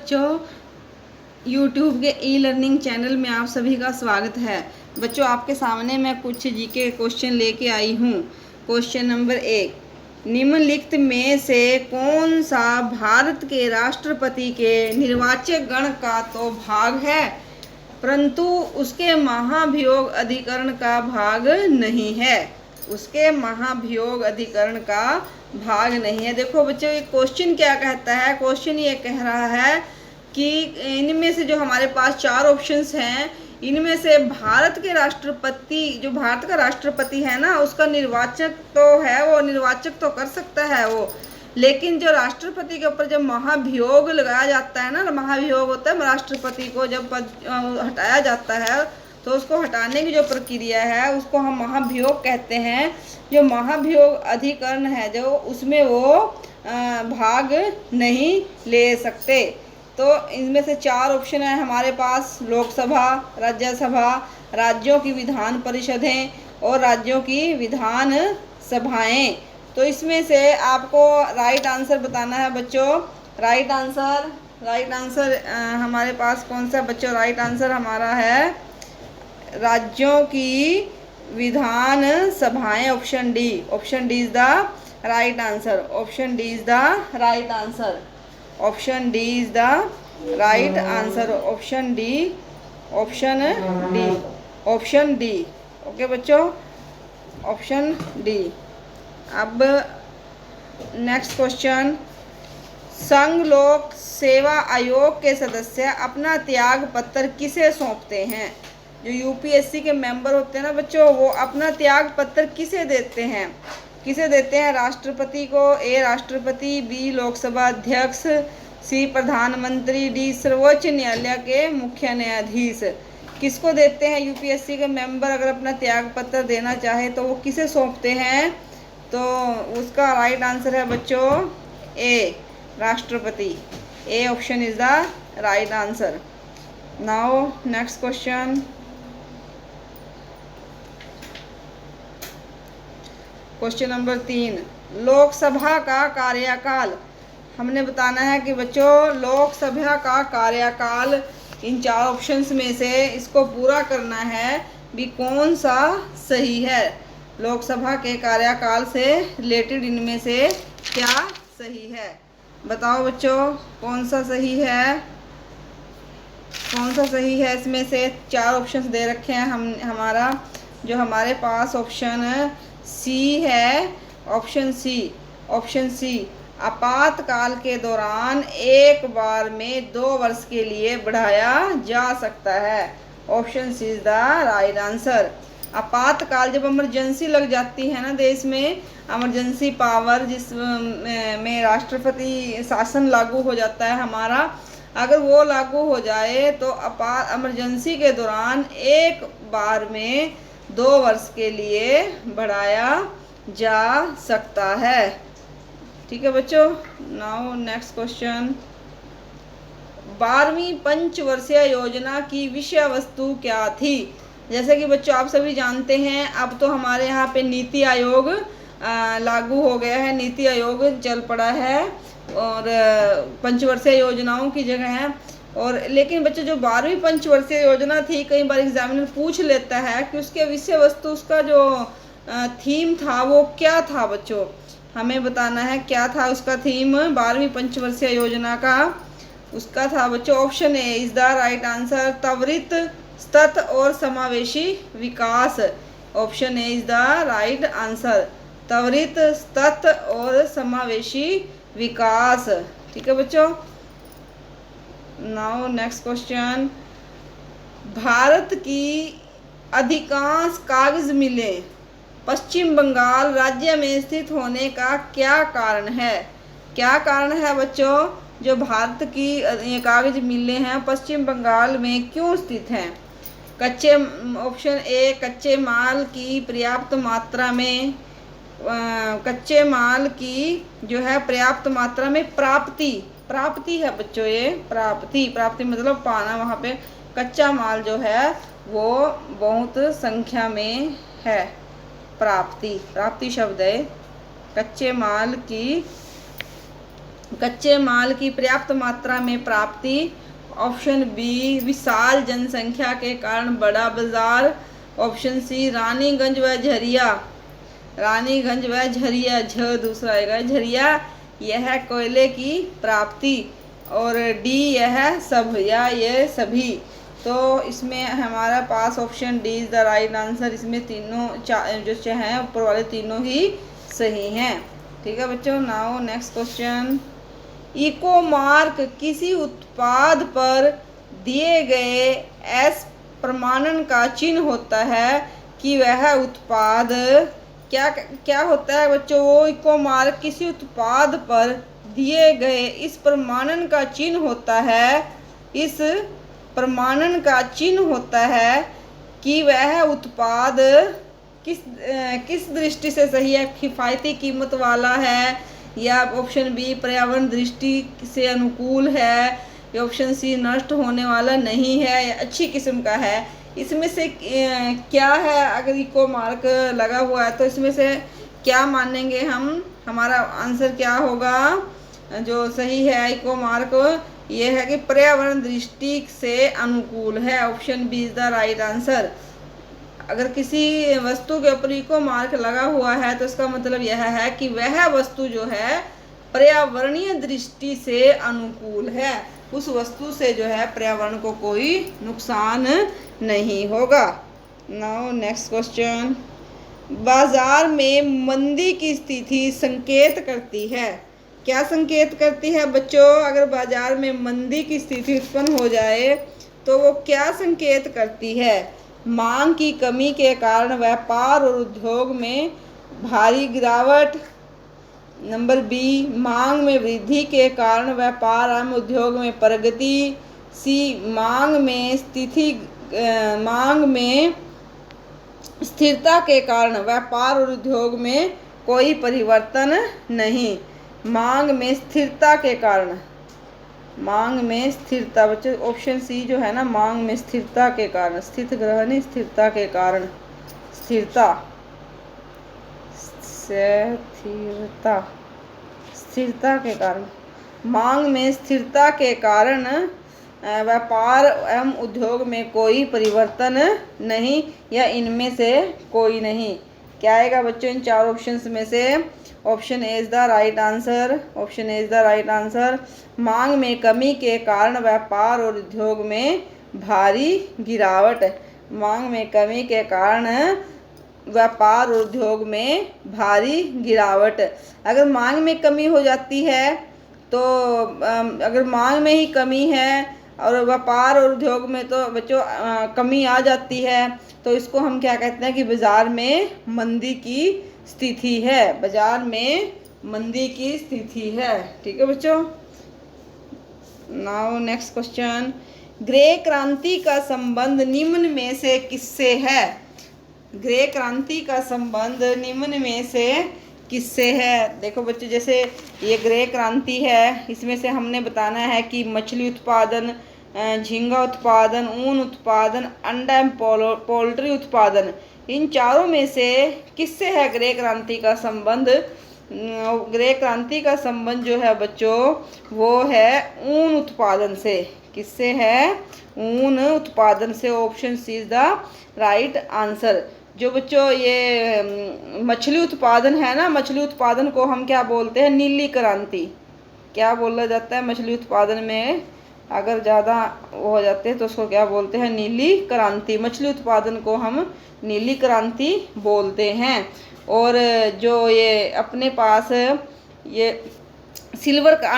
बच्चों, YouTube के e learning channel में आप सभी का स्वागत है। बच्चों, आपके सामने मैं कुछ जीके क्वेश्चन लेके आई हूँ। क्वेश्चन नंबर 1, निम्नलिखित में से कौन सा भारत के राष्ट्रपति के निर्वाचक गण का तो भाग है, परंतु उसके महाभियोग अधिकरण का भाग नहीं है। उसके महाभियोग अधिकरण का भाग नहीं है। देखो बच्चों, ये क्वेश्चन क्या कहता है। क्वेश्चन ये कह रहा है कि इनमें से जो हमारे पास 4 ऑप्शंस हैं, इनमें से भारत के राष्ट्रपति, जो भारत का राष्ट्रपति है ना, उसका निर्वाचक तो है, वो निर्वाचक तो कर सकता है वो, लेकिन जो राष्ट्रपति के ऊपर जब महाभियोग लगाया जाता है ना, महाभियोग होता है राष्ट्रपति को जब पद हटाया जाता है, तो उसको हटाने की जो प्रक्रिया है उसको हम महाभियोग कहते हैं। जो महाभियोग अधिकरण है जो, उसमें वो भाग नहीं ले सकते। तो इनमें से 4 ऑप्शन है हमारे पास: लोकसभा, राज्यसभा, राज्यों की विधान परिषदें और राज्यों की विधान सभाएं। तो इसमें से आपको राइट आंसर बताना है बच्चों। राइट आंसर हमारे पास कौन सा बच्चों? राइट आंसर हमारा है राज्यों की विधान सभाएं, option D. Option D is the right answer. Option D is the right answer. Option D is the right answer. Option D. Option D. Option D. Okay बच्चों, ऑप्शन डी। अब next question, संघ लोक सेवा आयोग के सदस्य अपना त्याग पत्र किसे सौंपते हैं? जो यूपीएससी के मेंबर होते हैं ना बच्चों, वो अपना त्याग पत्र किसे देते हैं? किसे देते हैं? राष्ट्रपति को, ए राष्ट्रपति, बी लोकसभा अध्यक्ष, सी प्रधानमंत्री, डी सर्वोच्च न्यायालय के मुख्य न्यायाधीश। किसको देते हैं यूपीएससी के मेंबर अगर अपना त्याग पत्र देना चाहे तो वो किसे सौंपते हैं? तो उसका राइट आंसर है बच्चों ए, राष्ट्रपति। A option is the right answer. Now next question, question number 3, Lok Sabha का कार्यकाल। हमने बताना है कि बच्चों लोकसभा का कार्यकाल, इन 4 ऑप्शंस में से इसको पूरा करना है भी कौन सा सही है। लोकसभा के कार्यकाल से रिलेटेड इनमें से क्या सही है? बताओ बच्चों, कौन सा सही है? कौन सा सही है? इसमें से 4 ऑप्शंस दे रखे हैं हमारा जो हमारे पास ऑप्शन सी है। Option C. ऑप्शन सी, आपातकाल के दौरान एक बार में 2 वर्ष के लिए बढ़ाया जा सकता है। Option C is the right answer. आपातकाल, जब इमरजेंसी लग जाती है ना देश में, इमरजेंसी पावर जिस में राष्ट्रपति शासन लागू हो जाता है हमारा, अगर वो लागू हो जाए तो इमरजेंसी के दौरान एक बार में 2 वर्ष के लिए बढ़ाया जा सकता है। ठीक है बच्चों। नाउ नेक्स्ट क्वेश्चन, 12वीं पंचवर्षीय योजना की विषय वस्तु क्या थी? जैसे कि बच्चों आप सभी जानते हैं, अब तो हमारे यहाँ पे नीति आयोग लागू हो गया है, नीति आयोग चल पड़ा है और पंचवर्षीय योजनाओं की जगह है। और लेकिन बच्चों जो 12वीं पंचवर्षीय योजना थी, कई बार एग्जामिनर पूछ लेता है कि उसके विषय वस्तु, उसका जो थीम था वो क्या था बच्चों। हमें बताना है क्या था उसका थीम 12वीं पंचवर्षीय योजना का। उसका था बच्चों option A is the right answer, त्वरित, सतत और समावेशी विकास। Option A is the right answer, त्वरित, सतत और समावेशी विकास। ठीक है बच्चों। नाउ नेक्स्ट क्वेश्चन, भारत की अधिकांश कागज मिलें पश्चिम बंगाल राज्य में स्थित होने का क्या कारण है? क्या कारण है बच्चों जो भारत की ये कागज मिलें हैं पश्चिम बंगाल में क्यों स्थित हैं? कच्चे, ऑप्शन ए, कच्चे माल की पर्याप्त मात्रा में, कच्चे माल की जो है पर्याप्त मात्रा में प्राप्ति है बच्चों। ये प्राप्ति मतलब पाना, वहाँ पे कच्चा माल जो है वो बहुत संख्या में है। प्राप्ति शब्द है, कच्चे माल की कच्चे माल की पर्याप्त मात्रा में प्राप्ति। ऑप्शन बी, विशाल जनसंख्या के कारण बड़ा बाजार। ऑप्शन सी, रानीगंज व झरिया। रानीगंज व झरिया, झ दूसरा आएगा, झरिया यह कोयले की प्राप्ति। और डी, यह सब या ये सभी। तो इसमें हमारा पास option D is the right answer. इसमें तीनों जो हैं ऊपर वाले तीनों ही सही हैं। ठीक है बच्चों। Now next question. Eco mark किसी उत्पाद पर दिए गए एस प्रमाणन का चिन्ह होता है कि वह उत्पाद क्या क्या होता है बच्चों। वो इको मार्क किसी उत्पाद पर दिए गए इस प्रमाणन का चिन्ह होता है। इस प्रमाणन का चिन्ह होता है कि वह उत्पाद किस दृष्टि से सही है। किफ़ायती कीमत वाला है, या ऑप्शन बी पर्यावरण दृष्टि से अनुकूल है, या ऑप्शन सी नष्ट होने वाला नहीं है, या अच्छी किस्म का है। इसमें से क्या है। अगर इको मार्क लगा हुआ है तो इसमें से क्या मानेंगे हम। हमारा आंसर क्या होगा जो सही है इको मार्क, ये है कि पर्यावरण दृष्टि से अनुकूल है। Option B is the right answer. अगर किसी वस्तु के ऊपर इको मार्क लगा हुआ है तो इसका मतलब यह है कि वह वस्तु जो है पर्यावरणीय दृष्टि से अनुकूल है। उस वस्तु से जो है पर्यावरण को कोई नुकसान नहीं होगा। Now next question. बाजार में मंदी की स्थिति संकेत करती है। क्या संकेत करती है बच्चों। अगर बाजार में मंदी की स्थिति उत्पन्न हो जाए तो वो क्या संकेत करती है। मांग की कमी के कारण व्यापार और उद्योग में भारी गिरावट। नंबर बी, मांग में वृद्धि के कारण व्यापार एवं उद्योग में प्रगति। सी, मांग में स्थिरता के कारण व्यापार और उद्योग में कोई परिवर्तन नहीं। मांग में स्थिरता के कारण, मांग में स्थिरता बच्चों, ऑप्शन सी जो है ना, मांग में स्थिरता के कारण, स्थित ग्रह नहीं, स्थिरता के कारण, स्थिरता स्थिरता के कारण, मांग में स्थिरता के कारण व्यापार एवं उद्योग में कोई परिवर्तन नहीं, या इनमें से कोई नहीं। क्या आएगा बच्चों इन चार ऑप्शंस में से। Option A is the right answer. Option A is the right answer. मांग में कमी के कारण व्यापार और उद्योग में भारी गिरावट। मांग में कमी के कारण व्यापार और उद्योग में भारी गिरावट। अगर मांग में कमी हो जाती है तो अगर मांग में ही कमी है और व्यापार और उद्योग में तो बच्चों कमी आ जाती है, तो इसको हम क्या कहते हैं कि बाज़ार में मंदी की स्थिति है। बाज़ार में मंदी की स्थिति है। ठीक है बच्चों। Now next question. ग्रे क्रांति का संबंध निम्न में से किससे है। ग्रे क्रांति का संबंध निम्न में से किससे है। देखो बच्चों, जैसे ये ग्रे क्रांति है, इसमें से हमने बताना है कि मछली उत्पादन, झींगा उत्पादन, ऊन उत्पादन, अंडा एवं पोल्ट्री उत्पादन, इन चारों में से किससे है ग्रे क्रांति का संबंध। ग्रे क्रांति का संबंध जो है बच्चों वो है ऊन उत्पादन से। किससे है। ऊन उत्पादन से। Option C is the right answer. जो बच्चों ये मछली उत्पादन है ना, मछली उत्पादन को हम क्या बोलते हैं, नीली क्रांति। क्या बोला जाता है मछली उत्पादन में, अगर ज़्यादा हो जाते हैं तो उसको क्या बोलते हैं, नीली क्रांति। मछली उत्पादन को हम नीली क्रांति बोलते हैं। और जो ये अपने पास ये सिल्वर का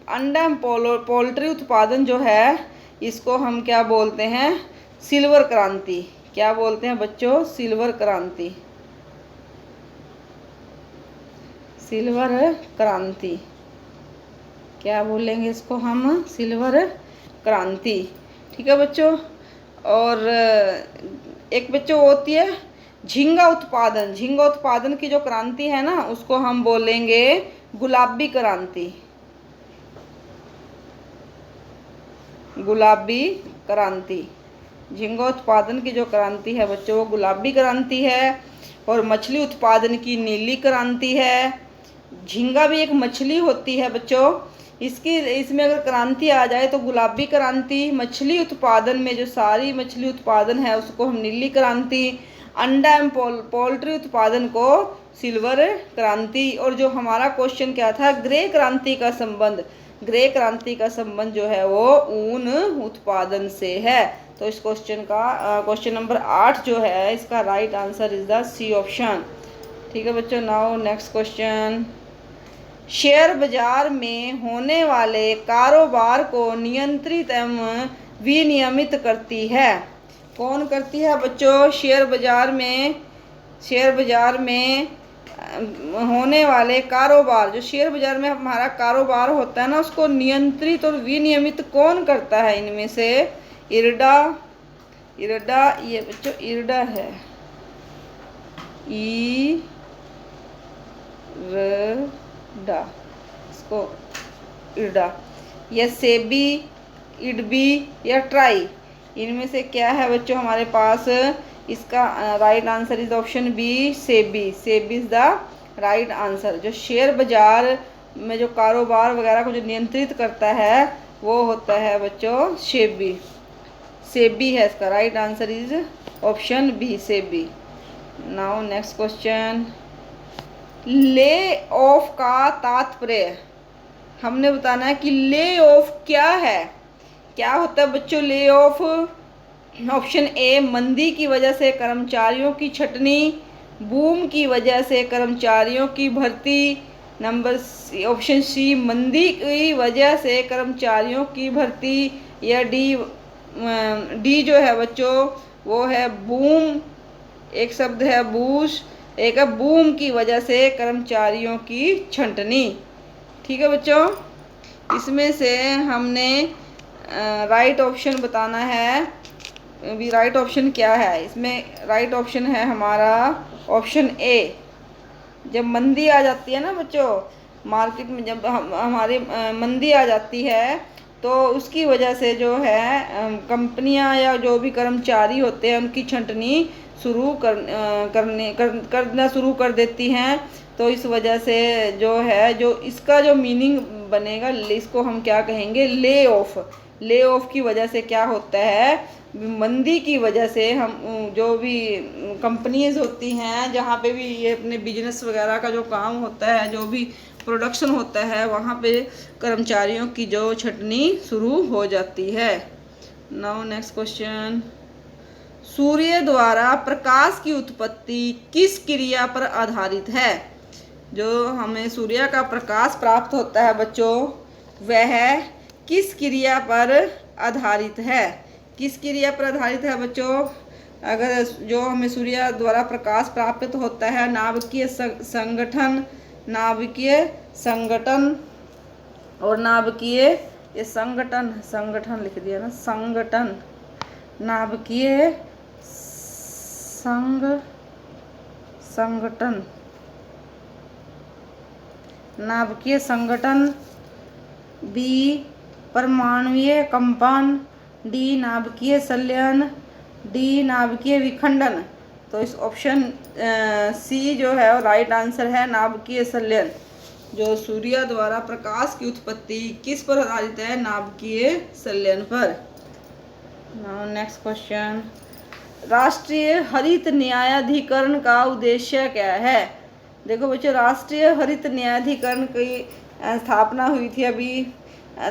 अंडा पोल्ट्री उत्पादन जो है, इसको हम क्या बोलते हैं, सिल्वर क्रांति। क्या बोलते हैं बच्चों, सिल्वर क्रांति। सिल्वर क्रांति क्या बोलेंगे इसको हम, सिल्वर क्रांति। ठीक है बच्चों। और एक बच्चों होती है झींगा उत्पादन। झींगा उत्पादन की जो क्रांति है ना, उसको हम बोलेंगे गुलाबी क्रांति। गुलाबी क्रांति। झींगा उत्पादन की जो क्रांति है बच्चों वो गुलाबी क्रांति है। और मछली उत्पादन की नीली क्रांति है। झींगा भी एक मछली होती है बच्चों। इसमें अगर क्रांति आ जाए तो गुलाबी क्रांति। मछली उत्पादन में जो सारी मछली उत्पादन है उसको हम नीली क्रांति। अंडा एवं पोल्ट्री उत्पादन को सिल्वर क्रांति। और जो हमारा क्वेश्चन क्या था, ग्रे क्रांति का संबंध, ग्रे क्रांति का संबंध जो है वो ऊन उत्पादन से है। तो इस क्वेश्चन का क्वेश्चन नंबर 8 जो है इसका right answer is the C option. ठीक है बच्चों, नाउ नेक्स्ट क्वेश्चन। शेयर बाजार में होने वाले कारोबार को नियंत्रित एवं विनियमित करती है। कौन करती है बच्चों? शेयर बाजार में होने वाले कारोबार, जो शेयर बाजार में हमारा कारोबार होता है ना, उसको नियंत्रित और विनियमित कौन करता है इनमें से? इरडा, ये बच्चों इरडा है, इरडा, इसको इरडा, या सेबी, इडबी या ट्राई, इनमें से क्या है बच्चों हमारे पास? इसका right answer is option B, SEBI. SEBI is the right answer. जो शेयर बाजार में जो कारोबार वगैरह को जो नियंत्रित करता है वो होता है बच्चों सेबी। सेबी है इसका right answer is option B, SEBI. Now next question. Lay off का तात्पर्य हमने बताना है कि ले ऑफ क्या है। क्या होता है बच्चों ले ऑफ? ऑप्शन ए, मंदी की वजह से कर्मचारियों की छटनी, बूम की वजह से कर्मचारियों की भर्ती, ऑप्शन सी, मंदी की वजह से कर्मचारियों की भर्ती, या डी जो है बच्चों वो है बूम, एक शब्द है बूश, एक है बूम की वजह से कर्मचारियों की छंटनी। ठीक है बच्चों, इसमें से हमने राइट ऑप्शन बताना है। अभी राइट ऑप्शन क्या है? इसमें राइट ऑप्शन है हमारा ऑप्शन ए। जब मंदी आ जाती है ना बच्चों, मार्केट में जब हमारे मंदी आ जाती है तो उसकी वजह से जो है कंपनियां या जो भी कर्मचारी होते हैं उनकी छंटनी करना शुरू कर देती हैं। तो इस वजह से जो है जो इसका जो मीनिंग बनेगा, इसको हम क्या कहेंगे? Lay off. ले ऑफ की वजह से क्या होता है? मंदी की वजह से हम जो भी कंपनीज होती हैं जहाँ पे भी ये अपने बिजनेस वगैरह का जो काम होता है, जो भी प्रोडक्शन होता है, वहाँ पे कर्मचारियों की जो छटनी शुरू हो जाती है। Now next question. सूर्य द्वारा प्रकाश की उत्पत्ति किस क्रिया पर आधारित है? जो हमें सूर्य का प्रकाश प्राप्त होता है बच्चों, वह किस क्रिया पर आधारित है? किस क्रिया पर आधारित है बच्चों? अगर जो हमें सूर्य द्वारा प्रकाश प्राप्त होता है, नाभिकीय संगठन, और नाभिकीय ये संगठन लिख दिया ना, संगठन, नाभिकीय संगठन, बी परमाणुीय कंपन, डी नाभिकीय संलयन, डी नाभिकीय विखंडन। तो इस ऑप्शन सी जो है राइट आंसर है, नाभिकीय संलयन। जो सूर्य द्वारा प्रकाश की उत्पत्ति किस पर आधारित है? नाभिकीय संलयन पर। Now next question. राष्ट्रीय हरित न्यायाधिकरण का उद्देश्य क्या है? देखो बच्चों, राष्ट्रीय हरित न्यायाधिकरण की स्थापना हुई थी अभी,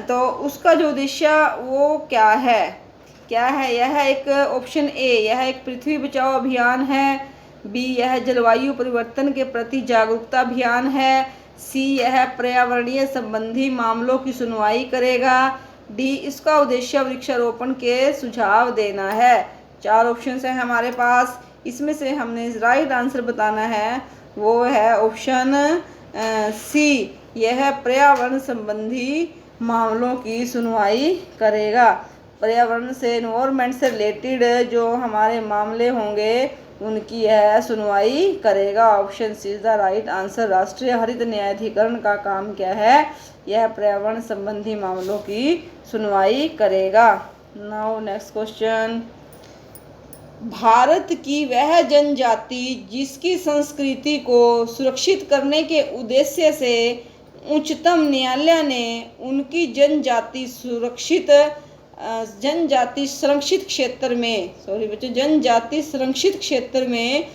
तो उसका जो उद्देश्य वो क्या है? यह एक ऑप्शन ए, यह एक पृथ्वी बचाओ अभियान है, बी यह जलवायु परिवर्तन के प्रति जागरूकता अभियान है, सी यह पर्यावरणीय संबंधी मामलों की सुनवाई करेगा, डी इसका उद्देश्य वृक्षारोपण के सुझाव देना है। 4 ऑप्शन है हमारे पास, इसमें से हमने राइट आंसर बताना है, वो है ऑप्शन सी, यह पर्यावरण संबंधी मामलों की सुनवाई करेगा। पर्यावरण से, एनवायरनमेंट से रिलेटेड जो हमारे मामले होंगे उनकी यह सुनवाई करेगा। Option C is the right answer. राष्ट्रीय हरित न्यायाधिकरण का काम क्या है? यह पर्यावरण संबंधी मामलों की सुनवाई करेगा। Now next question. राष्ट्रीय हरित न्यायाधिकरण का काम क्या है? यह पर्यावरण संबंधी मामलों की सुनवाई करेगा। पर्यावरण संबंधी मामलों की सुनवाई करेगा। Now next question. राष्ट्रीय हरित न्यायाधिकरण का काम क्या है? यह पर्यावरण संबंधी मामलों की सुनवाई करेगा। भारत की वह जनजाति जिसकी संस्कृति को सुरक्षित करने के उद्देश्य से उच्चतम न्यायालय ने उनकी जनजाति संरक्षित क्षेत्र में जनजाति संरक्षित क्षेत्र में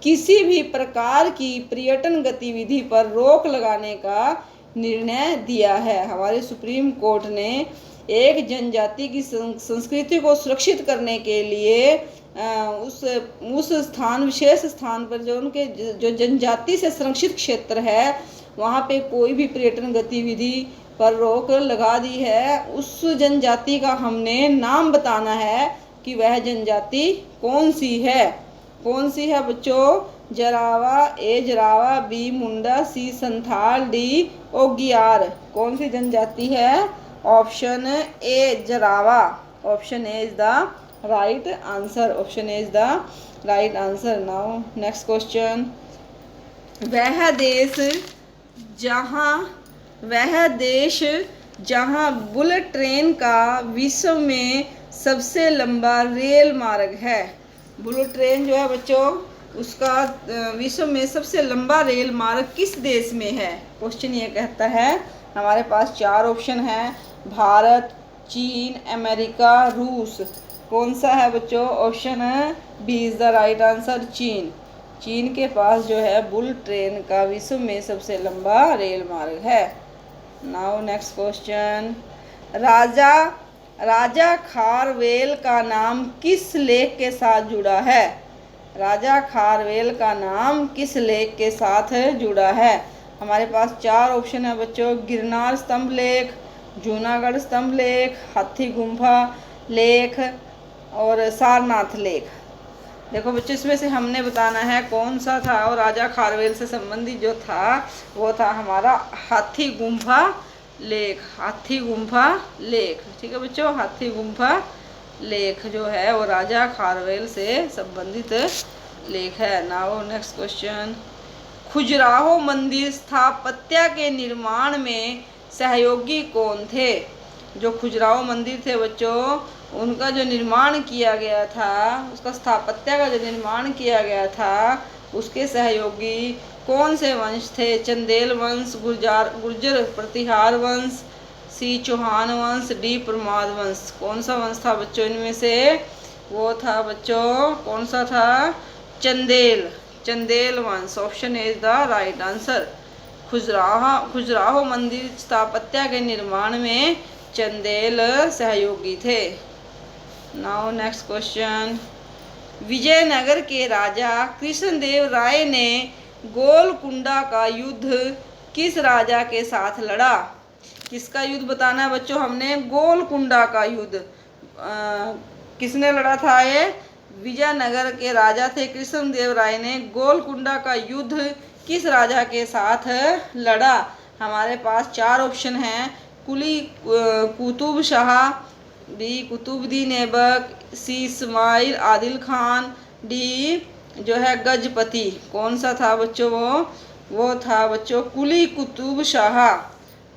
किसी भी प्रकार की पर्यटन गतिविधि पर रोक लगाने का निर्णय दिया है। हमारे सुप्रीम कोर्ट ने एक जनजाति की संस्कृति को सुरक्षित करने के लिए उस स्थान, विशेष स्थान पर जो उनके जो जनजाति से संरक्षित क्षेत्र है वहाँ पे कोई भी पर्यटन गतिविधि पर रोक लगा दी है। उस जनजाति का हमने नाम बताना है कि वह जनजाति कौन सी है बच्चों? Jarawa, A Jarawa, B Munda, C Santhal, D ओगियार। कौन सी जनजाति है? Option A Jarawa. Option A is the right answer. Option A is the right answer. Now next question. वह देश जहाँ बुलेट ट्रेन का विश्व में सबसे लंबा रेल मार्ग है। बुलेट ट्रेन जो है बच्चों उसका विश्व में सबसे लंबा रेल मार्ग किस देश में है? क्वेश्चन ये कहता है। हमारे पास 4 ऑप्शन हैं, भारत, चीन, अमेरिका, रूस। कौन सा है बच्चों? Option B is the right answer, चीन। चीन के पास जो है बुलेट ट्रेन का विश्व में सबसे लंबा रेल मार्ग है। Now next question. राजा खारवेल का नाम किस लेक के साथ जुड़ा है? राजा खारवेल का नाम किस लेक के साथ जुड़ा है? हमारे पास 4 ऑप्शन है बच्चों, गिरनार स्तंभ लेक, जूनागढ़ स्तंभ लेक, हाथी गुम्फा लेक और सारनाथ लेक। देखो बच्चों इसमें से हमने बताना है कौन सा था, और राजा खारवेल से संबंधित जो था वो था हमारा हाथी गुम्फा लेक। हाथी गुम्फा लेक, ठीक है बच्चों, हाथी गुम्फा लेक जो है वो राजा खारवेल से संबंधित लेक है। Now next question. खजुराहो मंदिर स्थापत्य के निर्माण में सहयोगी कौन थे? जो खजुराहो मंदिर थे बच्चों उनका जो निर्माण किया गया था, उसका स्थापत्य का जो निर्माण किया गया था उसके सहयोगी कौन से वंश थे? चंदेल वंश, गुर्जर प्रतिहार वंश, सी चौहान वंश, डी प्रमाद वंश। कौन सा वंश था बच्चों इनमें से? वो था बच्चों कौन सा था? चंदेल वंश। Option A is the right answer. Khajuraho मंदिर स्थापत्य के निर्माण में चंदेल सहयोगी थे। Now next question. विजयनगर के राजा कृष्णदेव राय ने गोलकुंडा का युद्ध किस राजा के साथ लड़ा? किसका युद्ध बताना है बच्चों हमने? गोलकुंडा का युद्ध किसने लड़ा था? ये विजयनगर के राजा थे कृष्णदेव राय ने गोलकुंडा का युद्ध किस राजा के साथ लड़ा? हमारे पास 4 ऑप्शन हैं, कुली कुतुब शाह, बी कुतुबुद्दीन ऐबक, सी इस्माइल आदिल खान, डी जो है गजपति। कौन सा था बच्चों वो था बच्चों Quli Qutub Shah.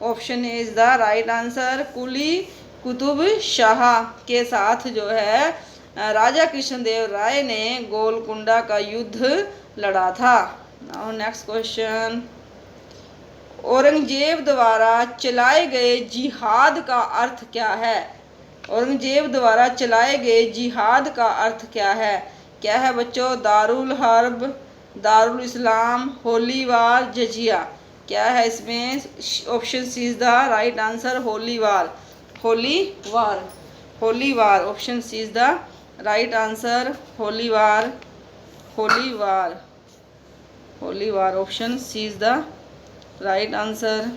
Option A is the right answer. Quli Qutub Shah के साथ जो है राजा कृष्णदेव राय ने गोलकुंडा का युद्ध लड़ा था। Now next question. औरंगजेब द्वारा चलाए गए जिहाद का अर्थ क्या है? औरंगजेब द्वारा चलाए गए जिहाद का अर्थ क्या है? क्या है बच्चों? दारुल हर्ब, दारुल इस्लाम, होली वार, जजिया। क्या है इसमें? Option C is the right answer, holy war. Option C is the right answer, holy war. Option C is the right answer.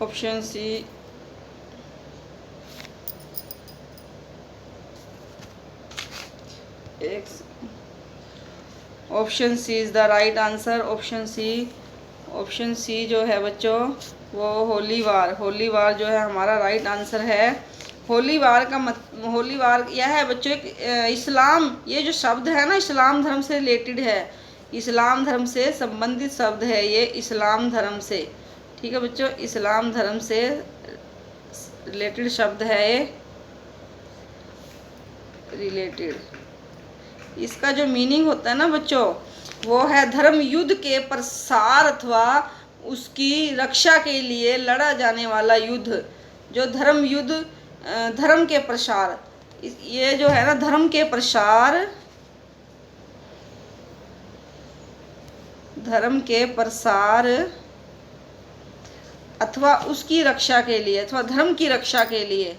Option C option C is the right answer. Option C जो है बच्चों वो होली वार जो है हमारा right answer है। होली वार यह है बच्चों एक इस्लाम, ये जो शब्द है ना इस्लाम धर्म से रिलेटेड है, इस्लाम धर्म से संबंधित शब्द है ये, इस्लाम धर्म से, ठीक है बच्चों, इस्लाम धर्म से रिलेटेड शब्द है ये रिलेटेड। इसका जो मीनिंग होता है ना बच्चों, वो है धर्म युद्ध के प्रसार अथवा उसकी रक्षा के लिए लड़ा जाने वाला युद्ध। जो धर्म युद्ध, धर्म के प्रसार, ये जो है ना धर्म के प्रसार, धर्म के प्रसार अथवा उसकी रक्षा के लिए, अथवा धर्म की रक्षा के लिए,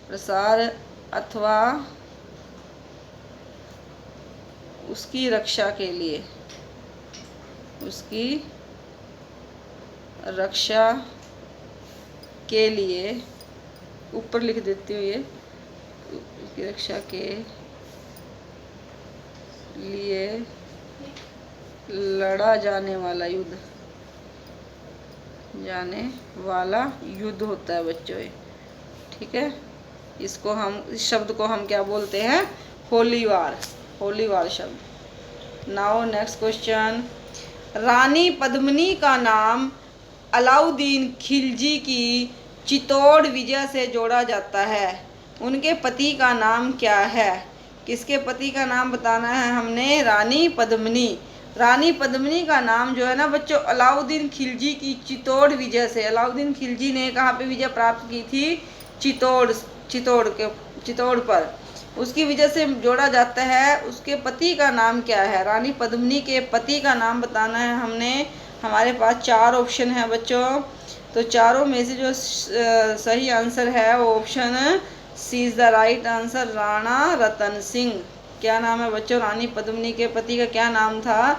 प्रसार अथवा उसकी रक्षा के लिए, उसकी रक्षा के लिए, ऊपर लिख देती हूँ ये, उसकी रक्षा के लिए लड़ा जाने वाला युद्ध, जाने वाला युद्ध होता है बच्चों ये। ठीक है, इसको हम, इस शब्द को हम क्या बोलते हैं? होली वार, होली वार शब्द। Now next question. रानी पद्मिनी का नाम अलाउद्दीन खिलजी की चित्तौड़ विजय से जोड़ा जाता है। उनके पति का नाम क्या है? किसके पति का नाम बताना है हमने? रानी पद्मिनी। रानी पद्मिनी का नाम जो है ना बच्चों, अलाउद्दीन खिलजी की चित्तौड़ विजय से, अलाउद्दीन खिलजी ने कहाँ पे विजय प्राप्त की थी? चित्तौड़ पर, उसकी वजह से जोड़ा जाता है। उसके पति का नाम क्या है? रानी पद्मिनी के पति का नाम बताना है हमने। हमारे पास 4 ऑप्शन है बच्चों, तो चारों में से जो सही आंसर है वो option C is the right answer, Rana Ratan Singh. क्या नाम है बच्चों? रानी पद्मिनी के पति का क्या नाम था?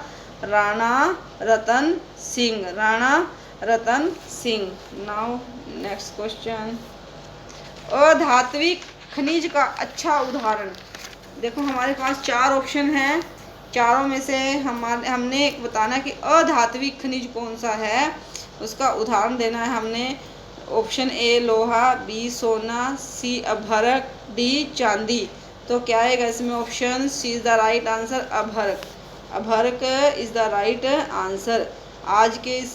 Rana Ratan Singh, Rana Ratan Singh. Now next question. अधात्विक खनिज का अच्छा उदाहरण। देखो हमारे पास 4 ऑप्शन हैं, चारों में से हमने एक बताना कि अधात्विक खनिज कौन सा है, उसका उदाहरण देना है हमने। ऑप्शन ए लोहा, बी सोना, सी अभ्रक, डी चांदी। तो क्या आएगा इसमें? Option C is the right answer, अभ्रक। अभ्रक इज द राइट आंसर। आज के इस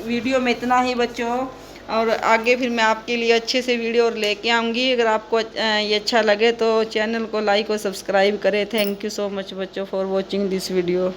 वीडियो में इतना ही बच्चों, और आगे फिर मैं आपके लिए अच्छे से वीडियो और लेके आऊँगी। अगर आपको ये अच्छा लगे तो चैनल को लाइक और सब्सक्राइब करें। थैंक यू सो मच बच्चों फॉर वॉचिंग दिस वीडियो।